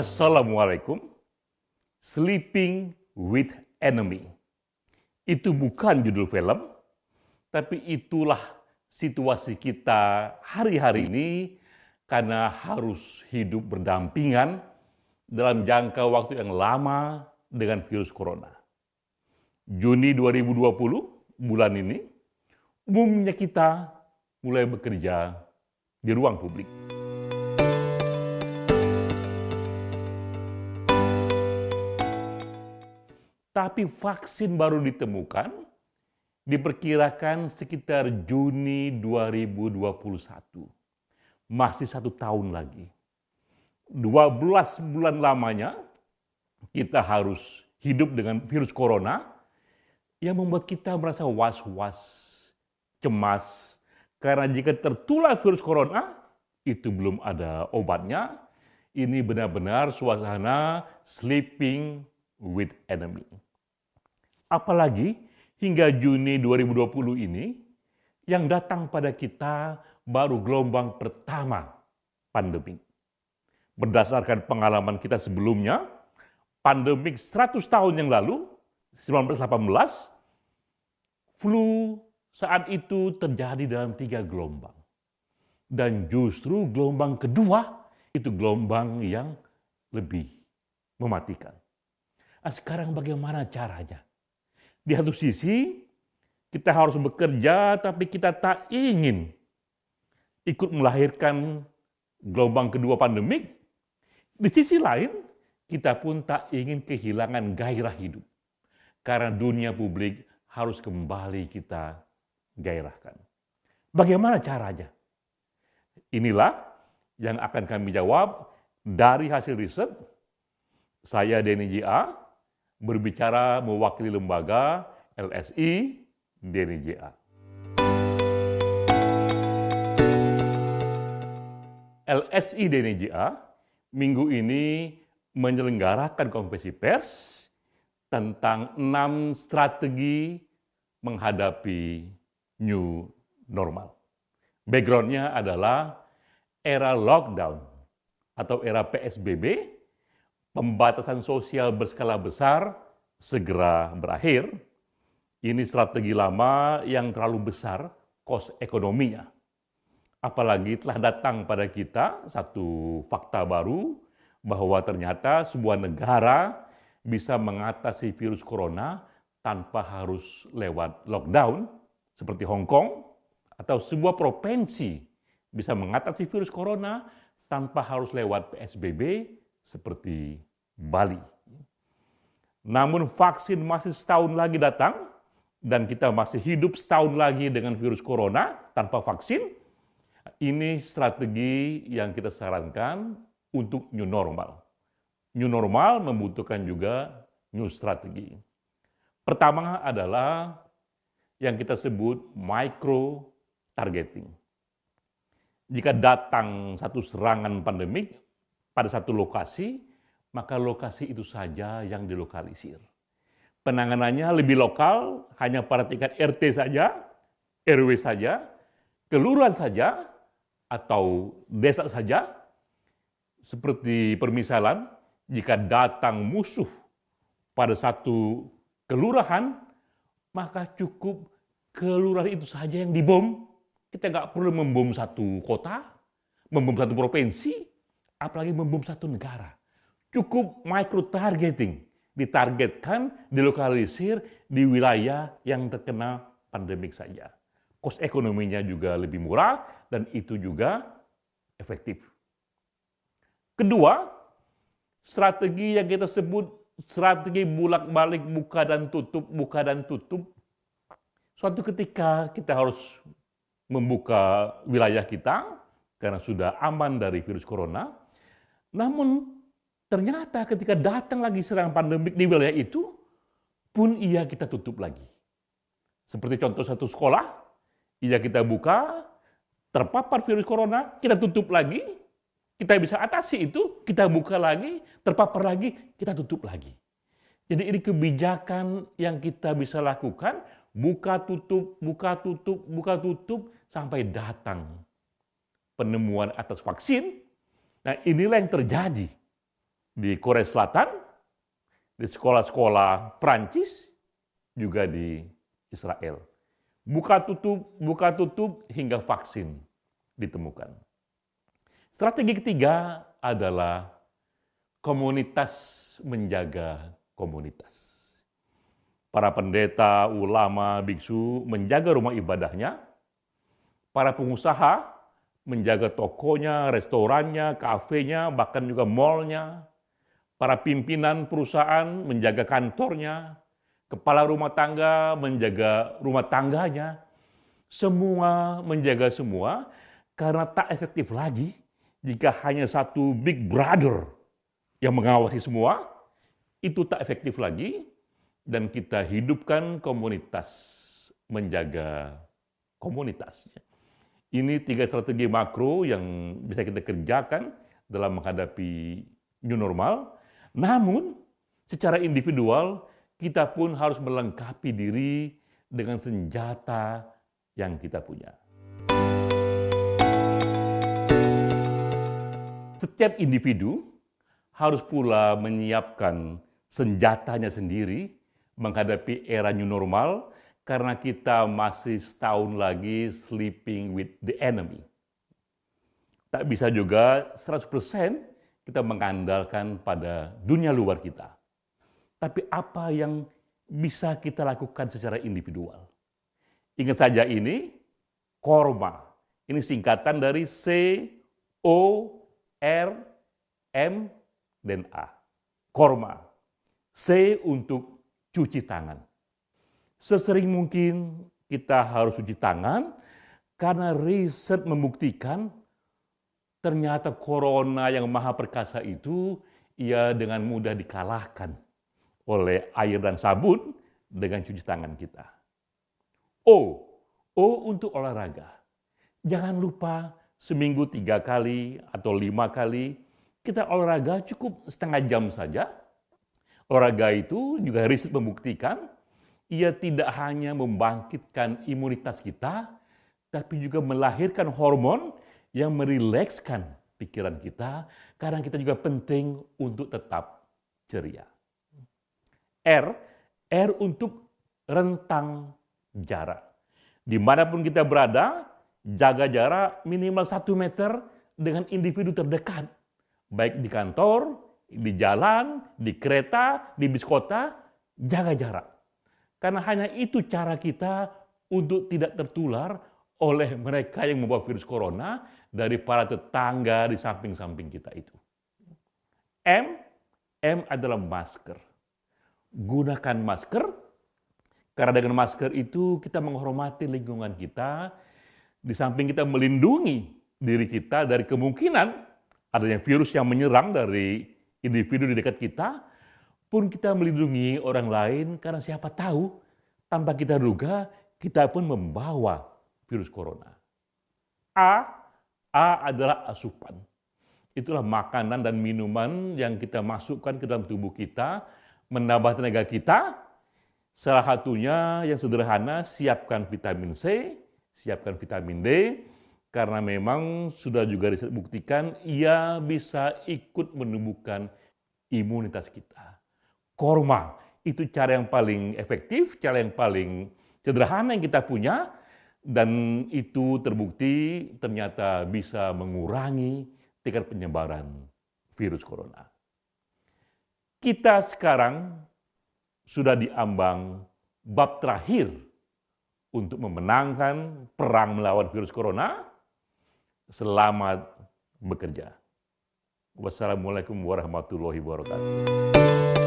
Assalamualaikum. Sleeping with Enemy. Itu bukan judul film, tapi itulah situasi kita hari-hari ini karena harus hidup berdampingan dalam jangka waktu yang lama dengan virus corona. Juni 2020, bulan ini, umumnya kita mulai bekerja di ruang publik. Tapi vaksin baru ditemukan, diperkirakan sekitar Juni 2021. Masih 1 tahun lagi. 12 bulan lamanya kita harus hidup dengan virus corona yang membuat kita merasa was-was, cemas, karena jika tertular virus corona, itu belum ada obatnya. Ini benar-benar suasana sleeping with enemy. Apalagi hingga Juni 2020 ini, yang datang pada kita baru gelombang pertama pandemi. Berdasarkan pengalaman kita sebelumnya, pandemik 100 tahun yang lalu, 1918, flu saat itu terjadi dalam 3 gelombang. Dan justru gelombang kedua, itu gelombang yang lebih mematikan. Nah, sekarang bagaimana caranya? Di satu sisi, kita harus bekerja, tapi kita tak ingin ikut melahirkan gelombang kedua pandemik. Di sisi lain, kita pun tak ingin kehilangan gairah hidup. Karena dunia publik harus kembali kita gairahkan. Bagaimana caranya? Inilah yang akan kami jawab dari hasil riset. Saya Denny J.A. berbicara mewakili lembaga LSI Denny J.A. LSI Denny J.A. minggu ini menyelenggarakan konferensi pers tentang 6 strategi menghadapi new normal. Background-nya adalah era lockdown atau era PSBB, pembatasan sosial berskala besar segera berakhir. Ini strategi lama yang terlalu besar kos ekonominya. Apalagi telah datang pada kita satu fakta baru bahwa ternyata sebuah negara bisa mengatasi virus corona tanpa harus lewat lockdown seperti Hong Kong, atau sebuah provinsi bisa mengatasi virus corona tanpa harus lewat PSBB seperti Bali. Namun vaksin masih setahun lagi datang dan kita masih hidup setahun lagi dengan virus corona tanpa vaksin. Ini strategi yang kita sarankan untuk new normal. New normal membutuhkan juga new strategi. Pertama adalah yang kita sebut micro targeting. Jika datang satu serangan pandemik pada satu lokasi, maka lokasi itu saja yang dilokalisir. Penanganannya lebih lokal, hanya pada tingkat RT saja, RW saja, kelurahan saja, atau desa saja. Seperti permisalan, jika datang musuh pada satu kelurahan, maka cukup kelurahan itu saja yang dibom. Kita nggak perlu membom satu kota, membom satu provinsi, apalagi membom satu negara. Cukup micro-targeting, ditargetkan, dilokalisir di wilayah yang terkena pandemik saja. Kos ekonominya juga lebih murah dan itu juga efektif. Kedua, strategi yang kita sebut strategi bolak-balik buka dan tutup. Suatu ketika kita harus membuka wilayah kita karena sudah aman dari virus corona. Namun ternyata ketika datang lagi serangan pandemik di wilayah itu, pun ia kita tutup lagi. Seperti contoh satu sekolah, ia kita buka, terpapar virus corona, kita tutup lagi, kita bisa atasi itu, kita buka lagi, terpapar lagi, kita tutup lagi. Jadi ini kebijakan yang kita bisa lakukan, buka tutup, sampai datang penemuan atas vaksin. Nah, inilah yang terjadi di Korea Selatan, di sekolah-sekolah Prancis, juga di Israel. Buka tutup hingga vaksin ditemukan. Strategi ketiga adalah komunitas menjaga komunitas. Para pendeta, ulama, biksu menjaga rumah ibadahnya. Para pengusaha menjaga tokonya, restorannya, kafenya, bahkan juga mallnya. Para pimpinan perusahaan menjaga kantornya. Kepala rumah tangga menjaga rumah tangganya. Semua menjaga semua karena tak efektif lagi jika hanya satu big brother yang mengawasi semua. Itu tak efektif lagi dan kita hidupkan komunitas menjaga komunitasnya. Ini 3 strategi makro yang bisa kita kerjakan dalam menghadapi new normal. Namun secara individual kita pun harus melengkapi diri dengan senjata yang kita punya. Setiap individu harus pula menyiapkan senjatanya sendiri menghadapi era new normal karena kita masih setahun lagi sleeping with the enemy. Tak bisa juga 100% kita mengandalkan pada dunia luar kita. Tapi apa yang bisa kita lakukan secara individual? Ingat saja ini, KORMA. Ini singkatan dari C, O, R, M, dan A. KORMA. C untuk cuci tangan. Sesering mungkin kita harus cuci tangan karena riset membuktikan ternyata corona yang maha perkasa itu ia dengan mudah dikalahkan oleh air dan sabun dengan cuci tangan kita. O untuk olahraga. Jangan lupa seminggu 3 kali atau 5 kali kita olahraga cukup setengah jam saja. Olahraga itu juga riset membuktikan ia tidak hanya membangkitkan imunitas kita, tapi juga melahirkan hormon yang merilekskan pikiran kita, karena kita juga penting untuk tetap ceria. R untuk rentang jarak. Dimanapun kita berada, jaga jarak minimal 1 meter dengan individu terdekat. Baik di kantor, di jalan, di kereta, di bis kota, jaga jarak. Karena hanya itu cara kita untuk tidak tertular oleh mereka yang membawa virus corona dari para tetangga di samping-samping kita itu. M adalah masker. Gunakan masker, karena dengan masker itu kita menghormati lingkungan kita, di samping kita melindungi diri kita dari kemungkinan adanya virus yang menyerang dari individu di dekat kita, pun kita melindungi orang lain karena siapa tahu tanpa kita duga kita pun membawa virus corona. A adalah asupan. Itulah makanan dan minuman yang kita masukkan ke dalam tubuh kita, menambah tenaga kita. Salah satunya yang sederhana, siapkan vitamin C, siapkan vitamin D, karena memang sudah juga dibuktikan ia bisa ikut menumbuhkan imunitas kita. KORMA, itu cara yang paling efektif, cara yang paling sederhana yang kita punya, dan itu terbukti ternyata bisa mengurangi tingkat penyebaran virus corona. Kita sekarang sudah diambang bab terakhir untuk memenangkan perang melawan virus corona. Selamat bekerja. Wassalamualaikum warahmatullahi wabarakatuh.